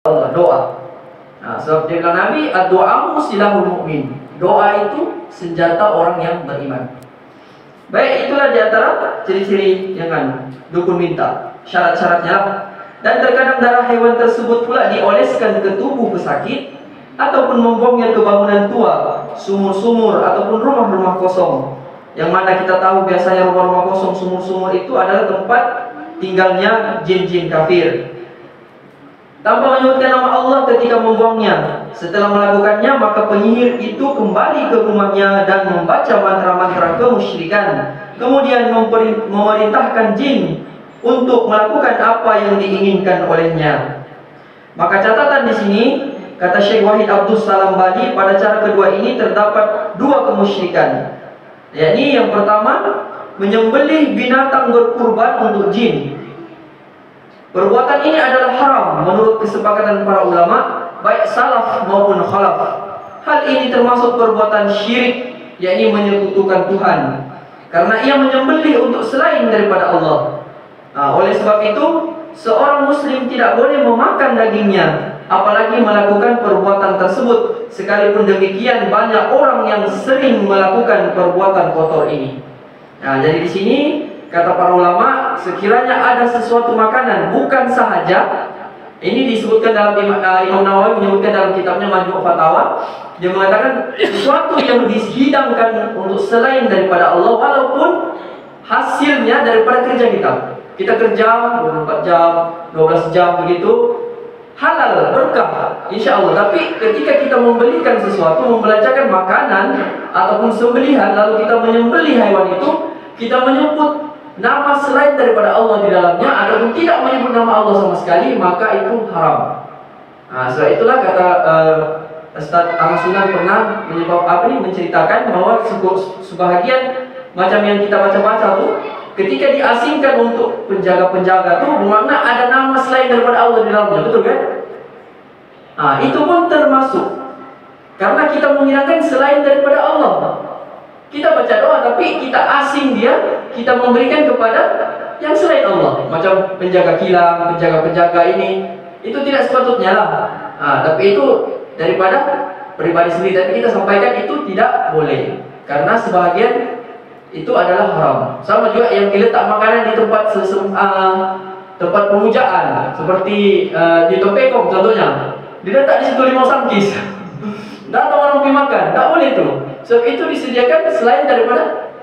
Allah, doa. Nah, sebab dia bilang Nabi, ad-du'amu silahul mu'min. Doa itu senjata orang yang beriman. Baik, itulah di antara ciri-ciri yang dukun minta, syarat-syaratnya. Dan terkadang darah hewan tersebut pula dioleskan ke tubuh pesakit ataupun membuangnya ke bangunan tua, sumur-sumur ataupun rumah-rumah kosong. Yang mana kita tahu biasanya rumah-rumah kosong, sumur-sumur itu adalah tempat tinggalnya jin-jin kafir. Tanpa menyebutkan nama Allah ketika membuangnya. Setelah melakukannya, maka penyihir itu kembali ke rumahnya dan membaca mantra-mantra kemusyrikan. Kemudian memerintahkan jin untuk melakukan apa yang diinginkan olehnya. Maka catatan di sini, kata Syekh Wahid Abdul Salam Bali, pada cara kedua ini terdapat dua kemusyrikan. Yakni yang pertama, menyembelih binatang berkurban untuk jin. Perbuatan ini adalah haram menurut kesepakatan para ulama, baik salaf maupun khalaf. Hal ini termasuk perbuatan syirik, yakni menyekutukan Tuhan, karena ia menyembelih untuk selain daripada Allah. Oleh sebab itu, seorang muslim tidak boleh memakan dagingnya, apalagi melakukan perbuatan tersebut. Sekalipun demikian, banyak orang yang sering melakukan perbuatan kotor ini. Jadi di sini kata para ulama, sekiranya ada sesuatu makanan, bukan sahaja, ini disebutkan dalam Imam Nawawi menyebutkan dalam kitabnya Majmu' Fatawa, dia mengatakan sesuatu yang dihidangkan untuk selain daripada Allah, walaupun hasilnya daripada kerja kita. Kita kerja 24 jam, 12 jam begitu, halal, berkah, insya Allah. Tapi ketika kita membelikan sesuatu, membelanjakan makanan ataupun sembelihan, lalu kita menyembelih hewan itu, kita menyebut nama selain daripada Allah di dalamnya, ataupun tidak menyebut nama Allah sama sekali, maka itu haram. Sebab itulah kata Ustaz Ahmad Sunan pernah menceritakan bahwa sebahagian macam yang kita baca-baca tuh, ketika diasingkan untuk penjaga-penjaga tuh, bermakna ada nama selain daripada Allah di dalamnya, betul kan? Itu pun termasuk, karena kita menghilangkan selain daripada Allah. Kita baca doa tapi kita asing dia, kita memberikan kepada yang selain Allah. Macam penjaga kilang, penjaga-penjaga ini, itu tidak sepatutnya lah. Tapi itu daripada pribadi sendiri. Tapi kita sampaikan itu tidak boleh, karena sebahagian itu adalah haram. Sama juga yang diletak makanan di tempat tempat pemujaan, seperti di Topekong contohnya, diletak di situ 5 sangkis. Datang orang pergi makan, tak boleh itu. Sebab itu disediakan selain daripada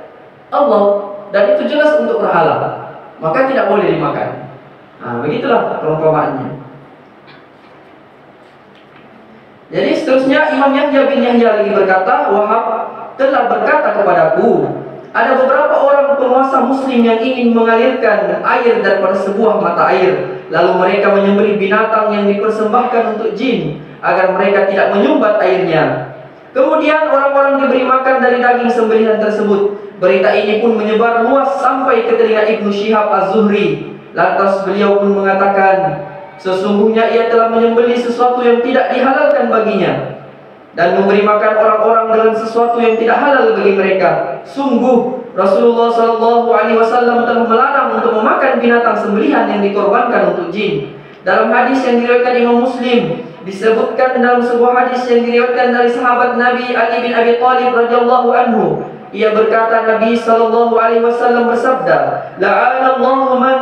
Allah, dan itu jelas untuk berhala, maka tidak boleh dimakan. Begitulah perumpamaannya. Jadi seterusnya Imam Yahya bin Yahya lagi berkata, Wahab telah berkata kepadaku, ada beberapa orang penguasa muslim yang ingin mengalirkan air daripada sebuah mata air, lalu mereka menyembelih binatang yang dipersembahkan untuk jin, agar mereka tidak menyumbat airnya. Kemudian orang-orang diberi makan dari daging sembelihan tersebut. Berita ini pun menyebar luas sampai ke telinga Ibnu Syihab Az-Zuhri. Lantas beliau pun mengatakan, sesungguhnya ia telah menyembelih sesuatu yang tidak dihalalkan baginya, dan memberi makan orang-orang dengan sesuatu yang tidak halal bagi mereka. Sungguh Rasulullah SAW telah melarang untuk memakan binatang sembelihan yang dikorbankan untuk jin. Dalam hadis yang diriwayatkan Imam Muslim, disebutkan dalam sebuah hadis yang diriwayatkan dari sahabat Nabi Ali bin Abi Thalib radhiyallahu anhu, ia berkata, Nabi SAW bersabda, la'anallahu man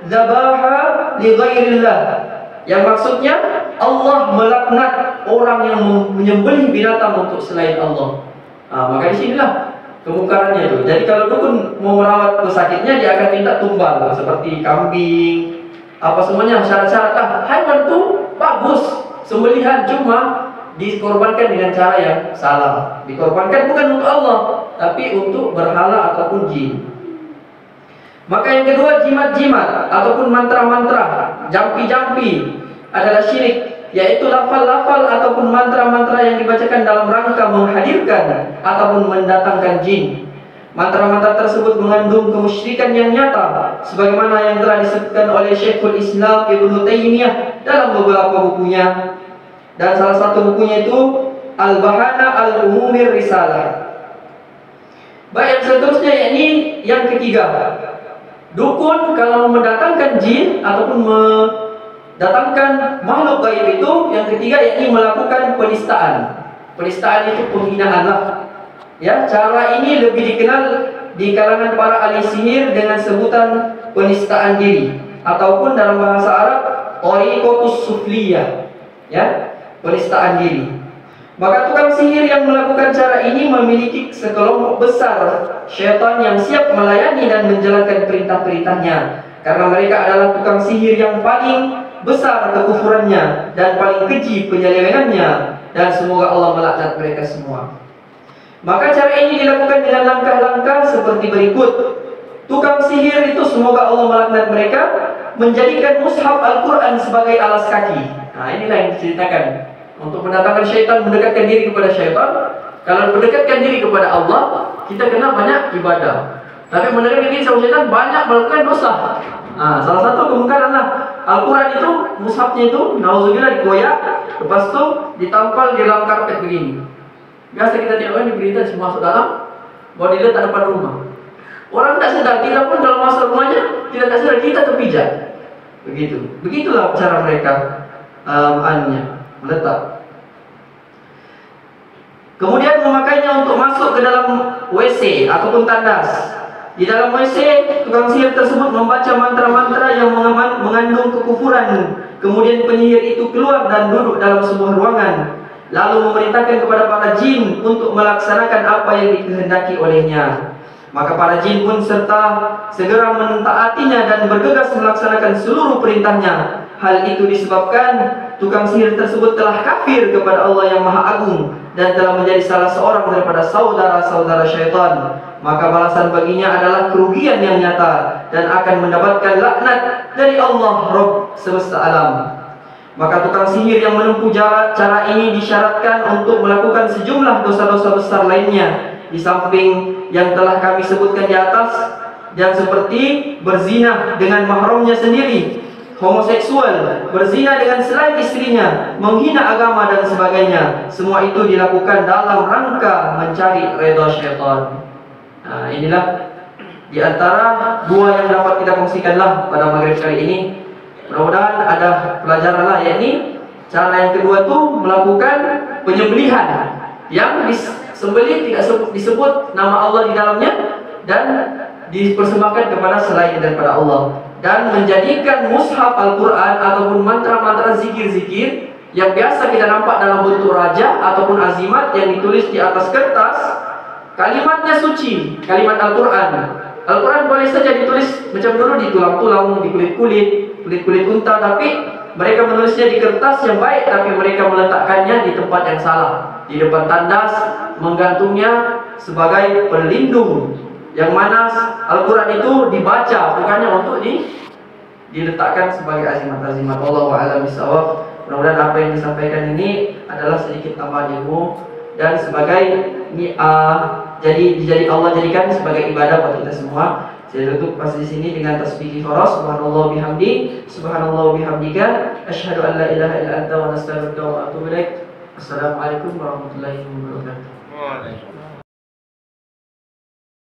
dzabaha li ghairillah. Yang maksudnya, Allah melaknat orang yang menyembelih binatang untuk selain Allah. Maka di sinilah kemungkarannya itu. Jadi kalau dukun mau merawat pesakitnya, dia akan minta tumbal seperti kambing, apa semuanya syarat-syarat. Hewan itu bagus, sembelihan, cuma dikorbankan dengan cara yang salah. Dikorbankan bukan untuk Allah, tapi untuk berhala ataupun jin. Maka yang kedua, jimat-jimat ataupun mantra-mantra, jampi-jampi adalah syirik, yaitu lafal-lafal ataupun mantra-mantra yang dibacakan dalam rangka menghadirkan ataupun mendatangkan jin. Mantra-mantra tersebut mengandung kemusyrikan yang nyata, sebagaimana yang telah disebutkan oleh Syekhul Islam Ibnu Taimiyah dalam beberapa bukunya. Dan salah satu bukunya itu Al-Bahana Al-Umumir Risalah. Baik, yang seterusnya yakni yang ketiga, dukun kalau mendatangkan jin ataupun datangkan makhluk gaib itu. Yang ketiga yakni melakukan penistaan. Penistaan itu penghinaan lah. Ya, cara ini lebih dikenal di kalangan para ahli sihir dengan sebutan penistaan diri, ataupun dalam bahasa Arab tariqatus sufliyah. Ya, penistaan diri. Maka tukang sihir yang melakukan cara ini memiliki sekelompok besar syaitan yang siap melayani dan menjalankan perintah-perintahnya, karena mereka adalah tukang sihir yang paling besar kekufurannya dan paling keji penyelewengannya, dan semoga Allah melaknat mereka semua. Maka cara ini dilakukan dengan langkah-langkah seperti berikut. Tukang sihir itu, semoga Allah melaknat mereka, menjadikan mushaf Al-Quran sebagai alas kaki. Nah, inilah yang diceritakan. Untuk mendatangkan syaitan, mendekatkan diri kepada syaitan. Kalau mendekatkan diri kepada Allah, kita kena banyak ibadah. Tapi mendekatkan diri sama syaitan, banyak melakukan dosa. Nah, salah satu kemungkaran lah. Al-Quran itu, mushafnya itu, nauzubillah, dikoyak, lepas itu ditampal di dalam karpet begini. Biasa kita tengok kan di berita semua masuk dalam, bawa diletak depan rumah. Orang tak sedar, kita pun dalam masuk rumahnya, kita tak sedar, kita terpijak. Begitu. Begitulah cara mereka meletak. Kemudian memakainya untuk masuk ke dalam WC ataupun tandas. Di dalam WC, tukang sihir tersebut membaca mantra-mantra yang mengandung kekufuran. Kemudian penyihir itu keluar dan duduk dalam sebuah ruangan, lalu memerintahkan kepada para jin untuk melaksanakan apa yang dikehendaki olehnya. Maka para jin pun segera mentaatinya dan bergegas melaksanakan seluruh perintahnya. Hal itu disebabkan tukang sihir tersebut telah kafir kepada Allah yang Maha Agung dan telah menjadi salah seorang daripada saudara-saudara syaitan. Maka balasan baginya adalah kerugian yang nyata dan akan mendapatkan laknat dari Allah Rabb semesta alam. Maka tukang sihir yang menempuh cara ini disyaratkan untuk melakukan sejumlah dosa-dosa besar lainnya di samping yang telah kami sebutkan di atas, yang seperti berzina dengan mahramnya sendiri, homoseksual, berzina dengan selain istrinya, menghina agama dan sebagainya. Semua itu dilakukan dalam rangka mencari redha syaitan. Nah, inilah di antara dua yang dapat kita kongsikanlah pada maghrib kali ini. Mudah-mudahan ada pelajaran lah, yakni cara yang kedua itu melakukan penyembelihan yang disembelih tidak disebut nama Allah di dalamnya dan dipersembahkan kepada selain daripada Allah, dan menjadikan mushaf Al-Quran ataupun mantra-mantra zikir-zikir yang biasa kita nampak dalam bentuk raja ataupun azimat yang ditulis di atas kertas, kalimatnya suci, kalimat Al-Quran. Al-Quran boleh saja ditulis macam dulu di tulang-tulang, di kulit-kulit unta, tapi mereka menulisnya di kertas yang baik, tapi mereka meletakkannya di tempat yang salah, di depan tandas, menggantungnya sebagai pelindung, yang mana Al-Quran itu dibaca, bukannya untuk diletakkan sebagai azimat-azimat. Wallahu a'lam bishawab. Mudah-mudahan apa yang disampaikan ini adalah sedikit tambahan ilmu dan sebagai jadi Allah jadikan sebagai ibadah buat kita semua. Saya tutup pas di sini dengan tasbih khiras, subhanallah bihamdi, subhanallah bihamdika, asyhadu an la ilaha illa anta wa nastaghfiruka wa atubu ilaik. Assalamualaikum warahmatullahi wabarakatuh.